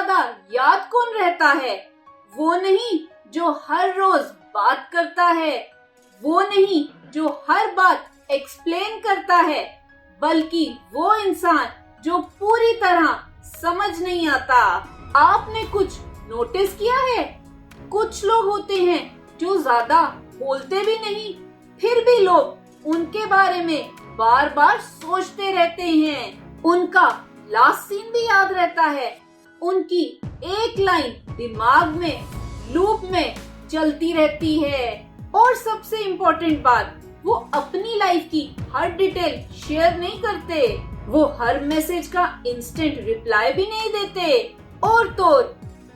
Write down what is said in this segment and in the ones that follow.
ज्यादा याद कौन रहता है? वो नहीं जो हर रोज बात करता है, वो नहीं जो हर बात एक्सप्लेन करता है, बल्कि वो इंसान जो पूरी तरह समझ नहीं आता। आपने कुछ नोटिस किया है? कुछ लोग होते हैं जो ज्यादा बोलते भी नहीं, फिर भी लोग उनके बारे में बार बार सोचते रहते हैं। उनका लास्ट सीन भी याद रहता है, उनकी एक लाइन दिमाग में लूप में चलती रहती है। और सबसे इम्पोर्टेंट बात, वो अपनी लाइफ की हर डिटेल शेयर नहीं करते, वो हर मैसेज का इंस्टेंट रिप्लाई भी नहीं देते। और तो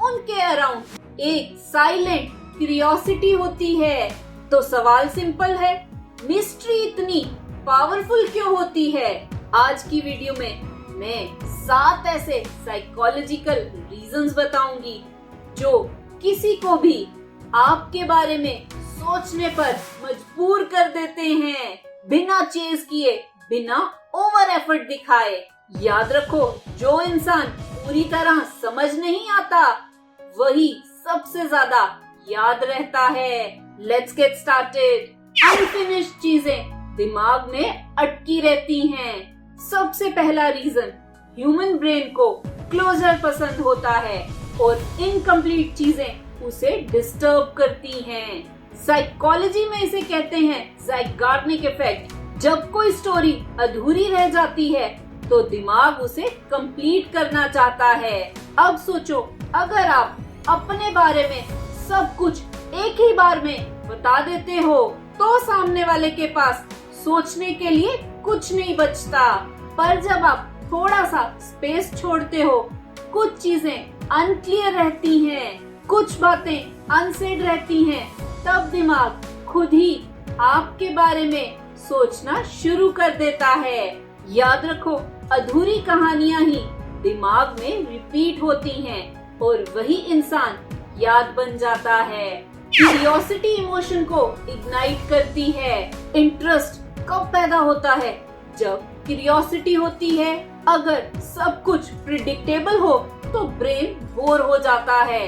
उनके अराउंड एक साइलेंट क्यूरियोसिटी होती है। तो सवाल सिंपल है, मिस्ट्री इतनी पावरफुल क्यों होती है? आज की वीडियो में मैं 7 ऐसे साइकोलॉजिकल रीजंस बताऊंगी जो किसी को भी आपके बारे में सोचने पर मजबूर कर देते हैं, बिना चेज किए, बिना ओवर एफर्ट दिखाए। याद रखो, जो इंसान पूरी तरह समझ नहीं आता वही सबसे ज्यादा याद रहता है। Let's get started. अनफिनिश्ड चीजें दिमाग में अटकी रहती हैं। सबसे पहला रीजन, ह्यूमन ब्रेन को क्लोजर पसंद होता है और इनकम्प्लीट चीजें उसे डिस्टर्ब करती हैं। साइकोलॉजी में इसे कहते हैं ज़ाइगार्निक इफेक्ट। जब कोई स्टोरी अधूरी रह जाती है तो दिमाग उसे कंप्लीट करना चाहता है। अब सोचो, अगर आप अपने बारे में सब कुछ एक ही बार में बता देते हो तो सामने वाले के पास सोचने के लिए कुछ नहीं बचता। पर जब आप थोड़ा सा स्पेस छोड़ते हो, कुछ चीजें अनक्लियर रहती हैं, कुछ बातें अनसेड रहती हैं, तब दिमाग खुद ही आपके बारे में सोचना शुरू कर देता है। याद रखो, अधूरी कहानियां ही दिमाग में रिपीट होती हैं और वही इंसान याद बन जाता है। क्यूरियोसिटी इमोशन को इग्नाइट करती है। इंटरेस्ट कब पैदा होता है? जब क्यूरियोसिटी होती है। अगर सब कुछ प्रिडिक्टेबल हो तो ब्रेन बोर हो जाता है,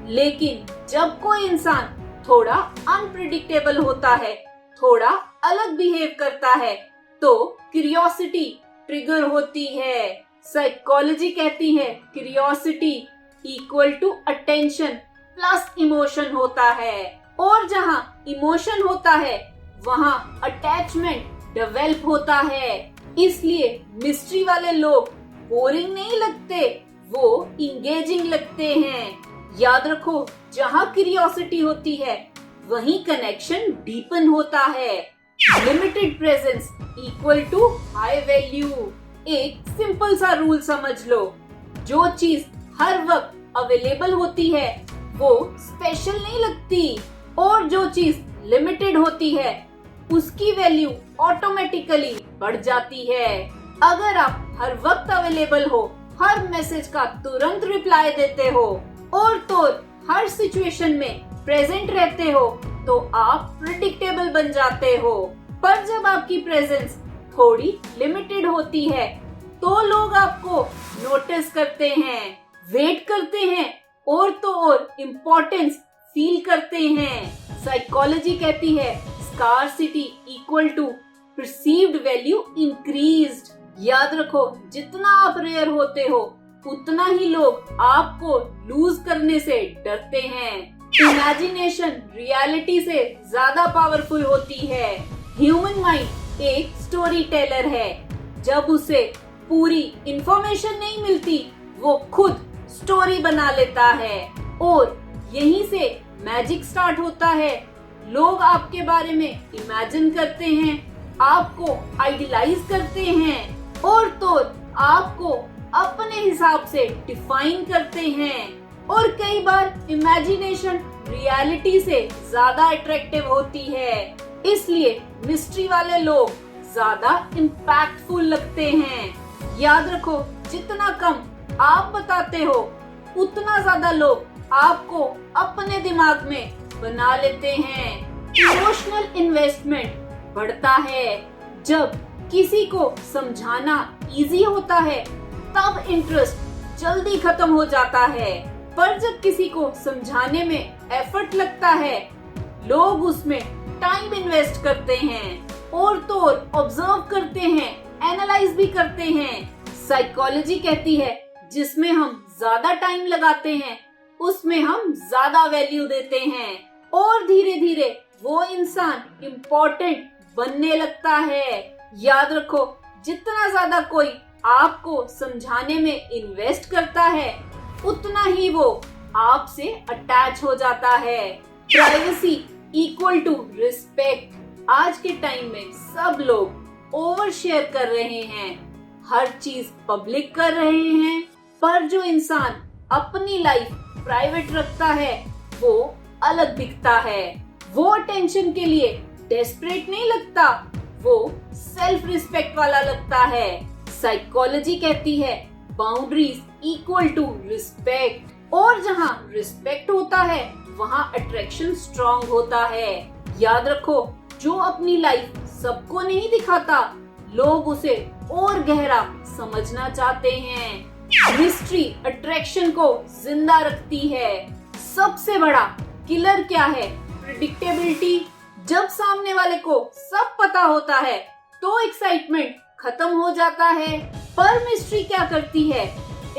लेकिन जब कोई इंसान थोड़ा अनप्रिडिक्टेबल होता है, थोड़ा अलग बिहेव करता है, तो क्यूरियोसिटी ट्रिगर होती है। साइकोलॉजी कहती है curiosity equal to attention plus emotion होता है, और जहाँ इमोशन होता है वहाँ अटैचमेंट डेवलप होता है। इसलिए मिस्ट्री वाले लोग बोरिंग नहीं लगते, वो इंगेजिंग लगते हैं। याद रखो, जहाँ क्यूरियोसिटी होती है वहीं कनेक्शन डीपन होता है। Limited presence equal to high value. एक सिंपल सा रूल समझ लो, जो चीज हर वक्त अवेलेबल होती है वो स्पेशल नहीं लगती, और जो चीज लिमिटेड होती है उसकी वैल्यू ऑटोमेटिकली बढ़ जाती है। अगर आप हर वक्त अवेलेबल हो, हर मैसेज का तुरंत रिप्लाई देते हो, और तो हर सिचुएशन में प्रेजेंट रहते हो, तो आप प्रिडिक्टेबल बन जाते हो। पर जब आपकी प्रेजेंस थोड़ी लिमिटेड होती है तो लोग आपको नोटिस करते हैं, वेट करते हैं, और तो और इम्पोर्टेंस फील करते हैं। साइकोलॉजी कहती है scarcity equal to perceived value increased. याद रखो, जितना आप रेयर होते हो उतना ही लोग आपको लूज करने से डरते हैं। इमेजिनेशन रियलिटी से ज्यादा पावरफुल होती है। ह्यूमन माइंड एक स्टोरी टेलर है। जब उसे पूरी इंफॉर्मेशन नहीं मिलती, वो खुद स्टोरी बना लेता है, और यहीं से मैजिक स्टार्ट होता है। लोग आपके बारे में इमेजिन करते हैं, आपको आइडियलाइज करते हैं, और तो आपको अपने हिसाब से डिफाइन करते हैं। और कई बार इमेजिनेशन रियलिटी से ज्यादा अट्रैक्टिव होती है, इसलिए मिस्ट्री वाले लोग ज्यादा इम्पैक्टफुल लगते हैं। याद रखो, जितना कम आप बताते हो उतना ज्यादा लोग आपको अपने दिमाग में बना लेते हैं। इमोशनल इन्वेस्टमेंट बढ़ता है। जब किसी को समझाना इजी होता है तब इंटरेस्ट जल्दी खत्म हो जाता है। पर जब किसी को समझाने में एफर्ट लगता है, लोग उसमें टाइम इन्वेस्ट करते हैं और तो और ऑब्जर्व करते हैं, एनालाइज भी करते हैं। साइकोलॉजी कहती है जिसमें हम ज्यादा टाइम लगाते हैं उसमें हम ज्यादा वैल्यू देते हैं और धीरे धीरे वो इंसान इम्पोर्टेंट बनने लगता है। याद रखो, जितना ज्यादा कोई आपको समझाने में इन्वेस्ट करता है उतना ही वो आपसे अटैच हो जाता है। Privacy equal to respect. आज के टाइम में सब लोग ओवर शेयर कर रहे हैं, हर चीज पब्लिक कर रहे हैं, पर जो इंसान अपनी लाइफ प्राइवेट रखता है वो अलग दिखता है। वो अटेंशन के लिए डेस्परेट नहीं लगता, वो सेल्फ रिस्पेक्ट वाला लगता है। साइकोलॉजी कहती है बाउंड्रीज इक्वल टू रिस्पेक्ट, और जहाँ रिस्पेक्ट होता है वहाँ अट्रैक्शन स्ट्रॉन्ग होता है। याद रखो, जो अपनी लाइफ सबको नहीं दिखाता, लोग उसे और गहरा समझना चाहते हैं। मिस्ट्री अट्रैक्शन को जिंदा रखती है। सबसे बड़ा किलर क्या है? प्रिडिक्टेबिलिटी। जब सामने वाले को सब पता होता है तो एक्साइटमेंट खत्म हो जाता है, पर मिस्ट्री क्या करती है?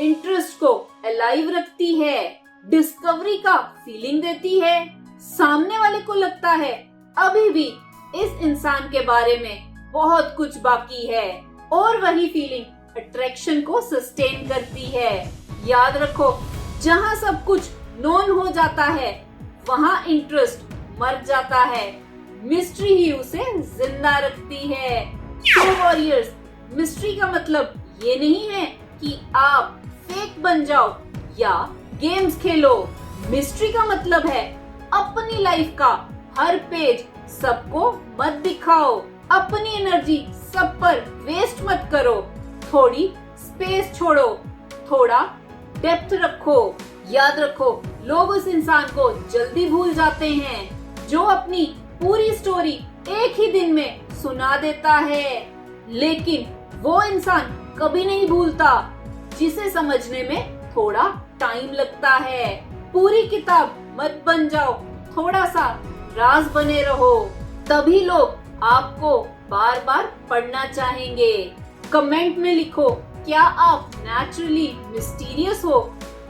इंटरेस्ट को अलाइव रखती है, डिस्कवरी का फीलिंग देती है। सामने वाले को लगता है अभी भी इस इंसान के बारे में बहुत कुछ बाकी है, और वही फीलिंग अट्रैक्शन को सस्टेन करती है। याद रखो, जहाँ सब कुछ नोन हो जाता है वहाँ इंटरेस्ट मर जाता है, मिस्ट्री ही उसे जिंदा रखती है। तो वॉरियर्स, मिस्ट्री का मतलब ये नहीं है कि आप फेक बन जाओ या गेम्स खेलो। मिस्ट्री का मतलब है अपनी लाइफ का हर पेज सबको मत दिखाओ, अपनी एनर्जी सब पर वेस्ट मत करो, थोड़ी स्पेस छोड़ो, थोड़ा डेप्थ रखो। याद रखो, लोग उस इंसान को जल्दी भूल जाते हैं जो अपनी पूरी स्टोरी एक ही दिन में सुना देता है, लेकिन वो इंसान कभी नहीं भूलता जिसे समझने में थोड़ा टाइम लगता है। पूरी किताब मत बन जाओ, थोड़ा सा राज बने रहो, तभी लोग आपको बार बार पढ़ना चाहेंगे। कमेंट में लिखो, क्या आप नेचुरली मिस्टीरियस हो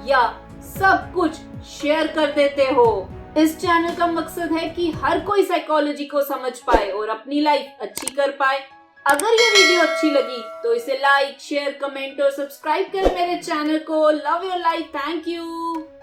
या सब कुछ शेयर कर देते हो? इस चैनल का मकसद है कि हर कोई साइकोलॉजी को समझ पाए और अपनी लाइफ अच्छी कर पाए। अगर ये वीडियो अच्छी लगी तो इसे लाइक, शेयर, कमेंट और सब्सक्राइब करें मेरे चैनल को। Love your life. Thank you.